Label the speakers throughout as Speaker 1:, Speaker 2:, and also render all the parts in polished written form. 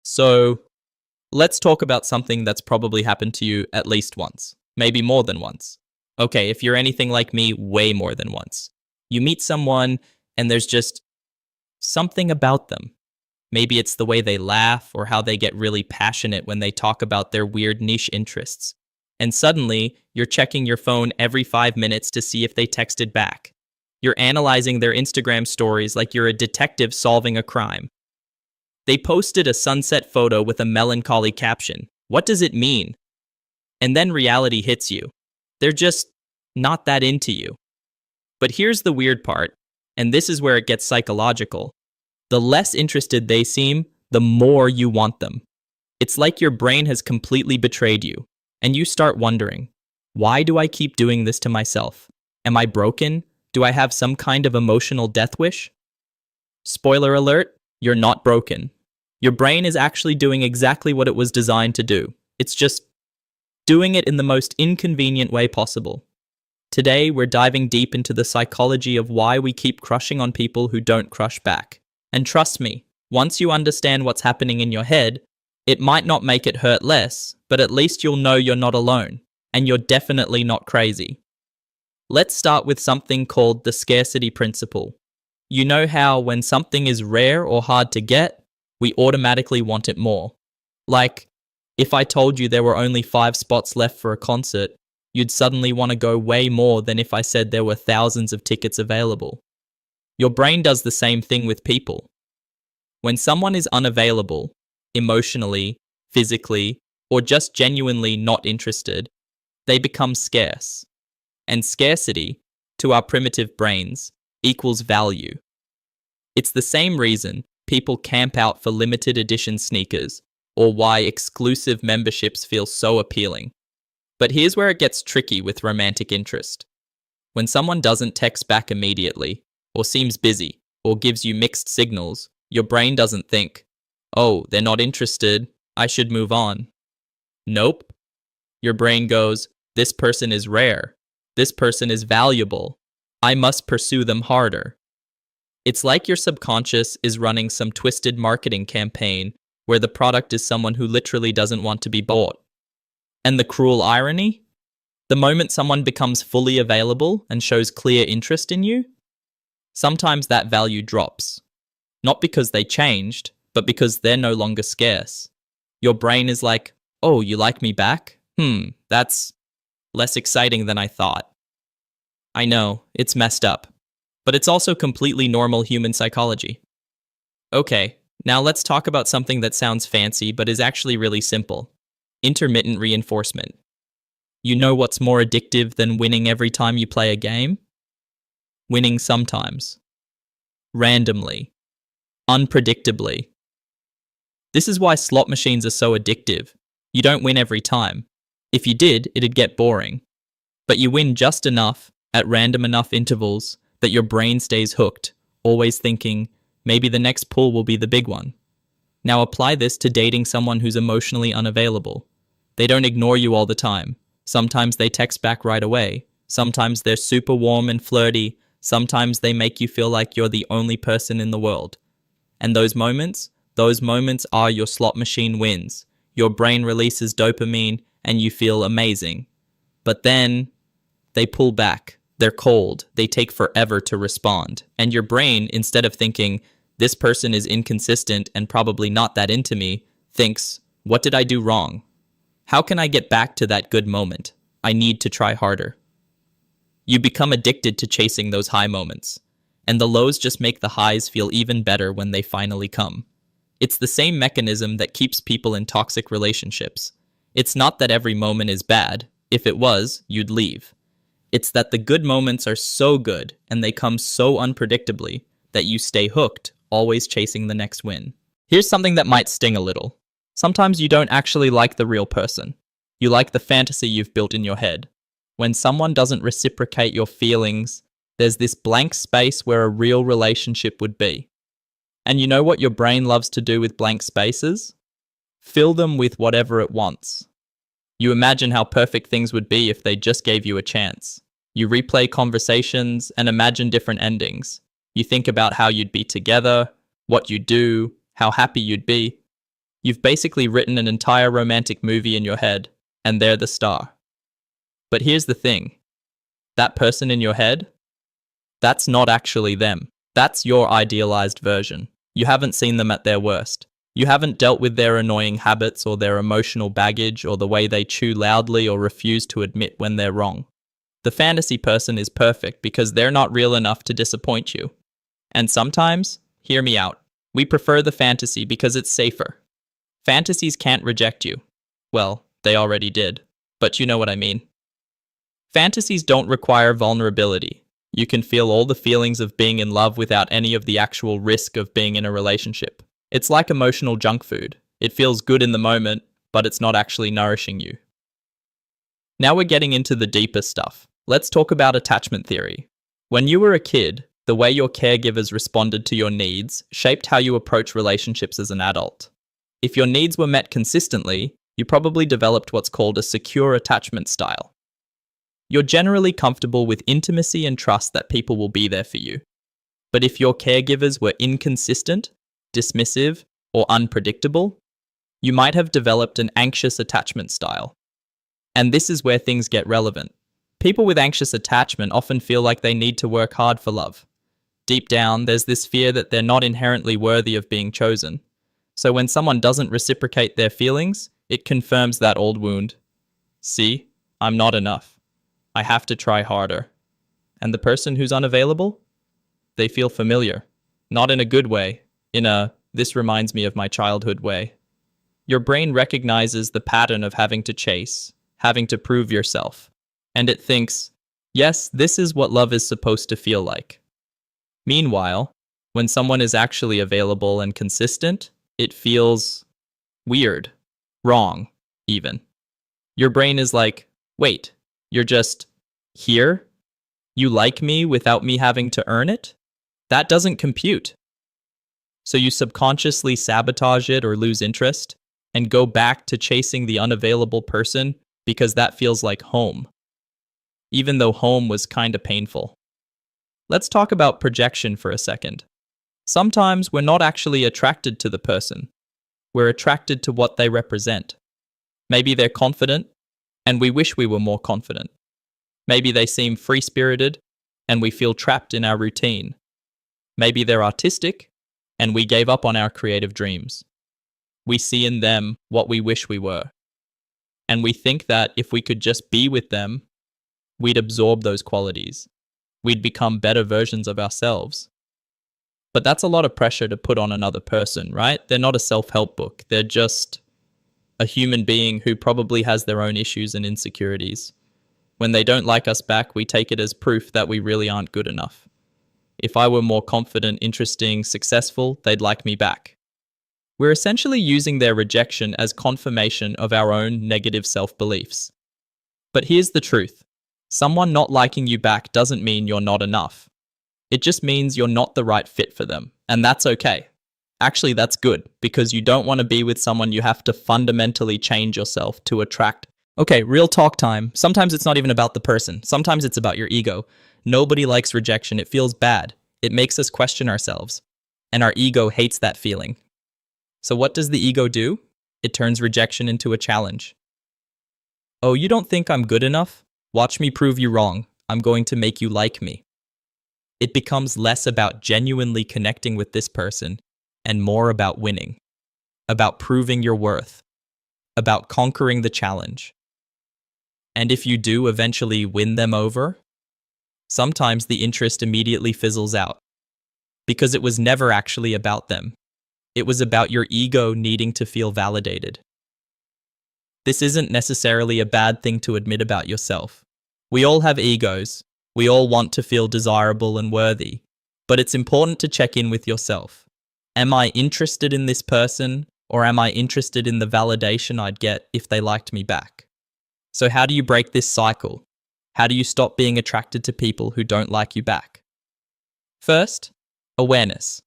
Speaker 1: So, let's talk about something that's probably happened to you at least once, maybe more than once. Okay, if you're anything like me, way more than once. You meet someone and there's just something about them. Maybe it's the way they laugh or how they get really passionate when they talk about their weird niche interests. And suddenly, you're checking your phone every 5 minutes to see if they texted back. You're analyzing their Instagram stories like you're a detective solving a crime. They posted a sunset photo with a melancholy caption. What does it mean? And then reality hits you. They're just not that into you. But here's the weird part, and this is where it gets psychological. The less interested they seem, the more you want them. It's like your brain has completely betrayed you, and you start wondering, why do I keep doing this to myself? Am I broken? Do I have some kind of emotional death wish? Spoiler alert, you're not broken. Your brain is actually doing exactly what it was designed to do. It's just doing it in the most inconvenient way possible. Today, we're diving deep into the psychology of why we keep crushing on people who don't crush back. And trust me, once you understand what's happening in your head, it might not make it hurt less, but at least you'll know you're not alone, and you're definitely not crazy. Let's start with something called the scarcity principle. You know how when something is rare or hard to get, we automatically want it more. Like, if I told you there were only 5 spots left for a concert, you'd suddenly want to go way more than if I said there were thousands of tickets available. Your brain does the same thing with people. When someone is unavailable, emotionally, physically, or just genuinely not interested, they become scarce. And scarcity, to our primitive brains, equals value. It's the same reason people camp out for limited edition sneakers, or why exclusive memberships feel so appealing. But here's where it gets tricky with romantic interest. When someone doesn't text back immediately, or seems busy, or gives you mixed signals, your brain doesn't think, oh, they're not interested, I should move on. Nope. Your brain goes, this person is rare. This person is valuable. I must pursue them harder. It's like your subconscious is running some twisted marketing campaign where the product is someone who literally doesn't want to be bought. And the cruel irony? The moment someone becomes fully available and shows clear interest in you, sometimes that value drops. Not because they changed, but because they're no longer scarce. Your brain is like, oh, you like me back? That's less exciting than I thought. I know, it's messed up. But it's also completely normal human psychology. Okay, now let's talk about something that sounds fancy but is actually really simple. Intermittent reinforcement. You know what's more addictive than winning every time you play a game? Winning sometimes. Randomly. Unpredictably. This is why slot machines are so addictive. You don't win every time. If you did, it'd get boring. But you win just enough, at random enough intervals, that your brain stays hooked, always thinking, maybe the next pull will be the big one. Now apply this to dating someone who's emotionally unavailable. They don't ignore you all the time. Sometimes they text back right away. Sometimes they're super warm and flirty. Sometimes they make you feel like you're the only person in the world. And those moments are your slot machine wins. Your brain releases dopamine and you feel amazing. But then they pull back. They're cold. They take forever to respond. And your brain, instead of thinking, this person is inconsistent and probably not that into me, thinks, what did I do wrong? How can I get back to that good moment? I need to try harder. You become addicted to chasing those high moments. And the lows just make the highs feel even better when they finally come. It's the same mechanism that keeps people in toxic relationships. It's not that every moment is bad. If it was, you'd leave. It's that the good moments are so good and they come so unpredictably that you stay hooked, always chasing the next win. Here's something that might sting a little. Sometimes you don't actually like the real person. You like the fantasy you've built in your head. When someone doesn't reciprocate your feelings, there's this blank space where a real relationship would be. And you know what your brain loves to do with blank spaces? Fill them with whatever it wants. You imagine how perfect things would be if they just gave you a chance. You replay conversations and imagine different endings. You think about how you'd be together, what you'd do, how happy you'd be. You've basically written an entire romantic movie in your head, and they're the star. But here's the thing. That person in your head, that's not actually them. That's your idealized version. You haven't seen them at their worst. You haven't dealt with their annoying habits or their emotional baggage or the way they chew loudly or refuse to admit when they're wrong. The fantasy person is perfect because they're not real enough to disappoint you. And sometimes, hear me out, we prefer the fantasy because it's safer. Fantasies can't reject you. Well, they already did, but you know what I mean. Fantasies don't require vulnerability. You can feel all the feelings of being in love without any of the actual risk of being in a relationship. It's like emotional junk food. It feels good in the moment, but it's not actually nourishing you. Now we're getting into the deeper stuff. Let's talk about attachment theory. When you were a kid, the way your caregivers responded to your needs shaped how you approach relationships as an adult. If your needs were met consistently, you probably developed what's called a secure attachment style. You're generally comfortable with intimacy and trust that people will be there for you. But if your caregivers were inconsistent, dismissive, or unpredictable, you might have developed an anxious attachment style. And this is where things get relevant. People with anxious attachment often feel like they need to work hard for love. Deep down, there's this fear that they're not inherently worthy of being chosen. So when someone doesn't reciprocate their feelings, it confirms that old wound. See, I'm not enough. I have to try harder. And the person who's unavailable? They feel familiar. Not in a good way. In a, this reminds me of my childhood way. Your brain recognizes the pattern of having to chase, having to prove yourself. And it thinks, yes, this is what love is supposed to feel like. Meanwhile, when someone is actually available and consistent, it feels weird, wrong, even. Your brain is like, wait, you're just here? You like me without me having to earn it? That doesn't compute. So you subconsciously sabotage it or lose interest and go back to chasing the unavailable person because that feels like home, even though home was kinda painful. Let's talk about projection for a second. Sometimes we're not actually attracted to the person. We're attracted to what they represent. Maybe they're confident, and we wish we were more confident. Maybe they seem free-spirited, and we feel trapped in our routine. Maybe they're artistic, and we gave up on our creative dreams. We see in them what we wish we were. And we think that if we could just be with them, we'd absorb those qualities. We'd become better versions of ourselves. But that's a lot of pressure to put on another person, right? They're not a self-help book. They're just a human being who probably has their own issues and insecurities. When they don't like us back, we take it as proof that we really aren't good enough. If I were more confident, interesting, successful, they'd like me back. We're essentially using their rejection as confirmation of our own negative self-beliefs. But here's the truth. Someone not liking you back doesn't mean you're not enough. It just means you're not the right fit for them, and that's okay. Actually, that's good, because you don't want to be with someone you have to fundamentally change yourself to attract. Okay, real talk time. Sometimes it's not even about the person. Sometimes it's about your ego. Nobody likes rejection. It feels bad. It makes us question ourselves. And our ego hates that feeling. So what does the ego do? It turns rejection into a challenge. Oh, you don't think I'm good enough? Watch me prove you wrong. I'm going to make you like me. It becomes less about genuinely connecting with this person and more about winning, about proving your worth, about conquering the challenge. And if you do eventually win them over, sometimes the interest immediately fizzles out because it was never actually about them. It was about your ego needing to feel validated. This isn't necessarily a bad thing to admit about yourself. We all have egos. We all want to feel desirable and worthy. But it's important to check in with yourself. Am I interested in this person, or am I interested in the validation I'd get if they liked me back? So how do you break this cycle? How do you stop being attracted to people who don't like you back? First, awareness.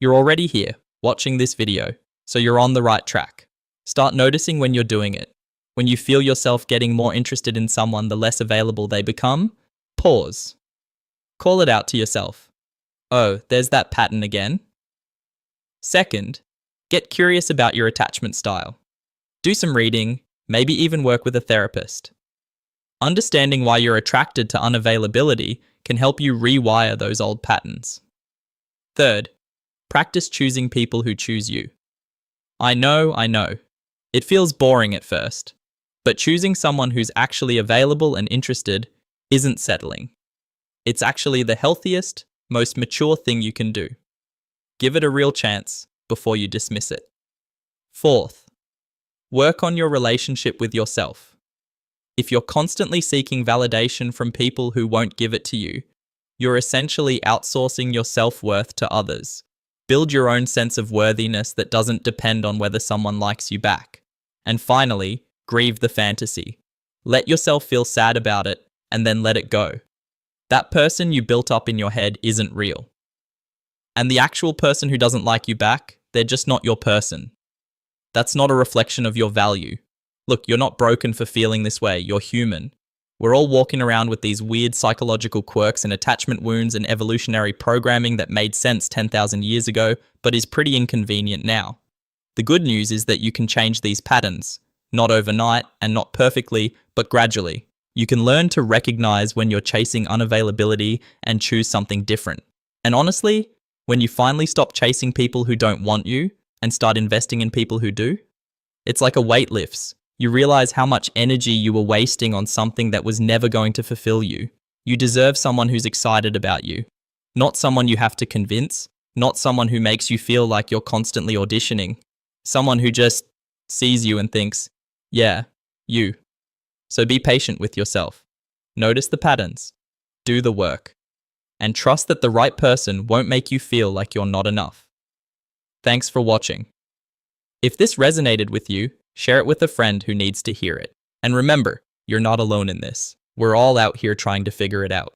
Speaker 1: You're already here, watching this video, so you're on the right track. Start noticing when you're doing it. When you feel yourself getting more interested in someone the less available they become, pause. Call it out to yourself. Oh, there's that pattern again. Second, Get curious about your attachment style. Do some reading, maybe even work with a therapist. Understanding why you're attracted to unavailability can help you rewire those old patterns. Third, practice choosing people who choose you. I know. It feels boring at first, but choosing someone who's actually available and interested isn't settling. It's actually the healthiest, most mature thing you can do. Give it a real chance before you dismiss it. Fourth, work on your relationship with yourself. If you're constantly seeking validation from people who won't give it to you, you're essentially outsourcing your self-worth to others. Build your own sense of worthiness that doesn't depend on whether someone likes you back. And finally, grieve the fantasy. Let yourself feel sad about it and then let it go. That person you built up in your head isn't real. And the actual person who doesn't like you back, they're just not your person. That's not a reflection of your value. Look, you're not broken for feeling this way, you're human. We're all walking around with these weird psychological quirks and attachment wounds and evolutionary programming that made sense 10,000 years ago, but is pretty inconvenient now. The good news is that you can change these patterns, not overnight and not perfectly, but gradually. You can learn to recognize when you're chasing unavailability and choose something different. And honestly, when you finally stop chasing people who don't want you and start investing in people who do, it's like a weight lifts. You realize how much energy you were wasting on something that was never going to fulfill you. You deserve someone who's excited about you, not someone you have to convince, not someone who makes you feel like you're constantly auditioning, someone who just sees you and thinks, yeah, you. So be patient with yourself. Notice the patterns, do the work, and trust that the right person won't make you feel like you're not enough. Thanks for watching. If this resonated with you, share it with a friend who needs to hear it. And remember, you're not alone in this. We're all out here trying to figure it out.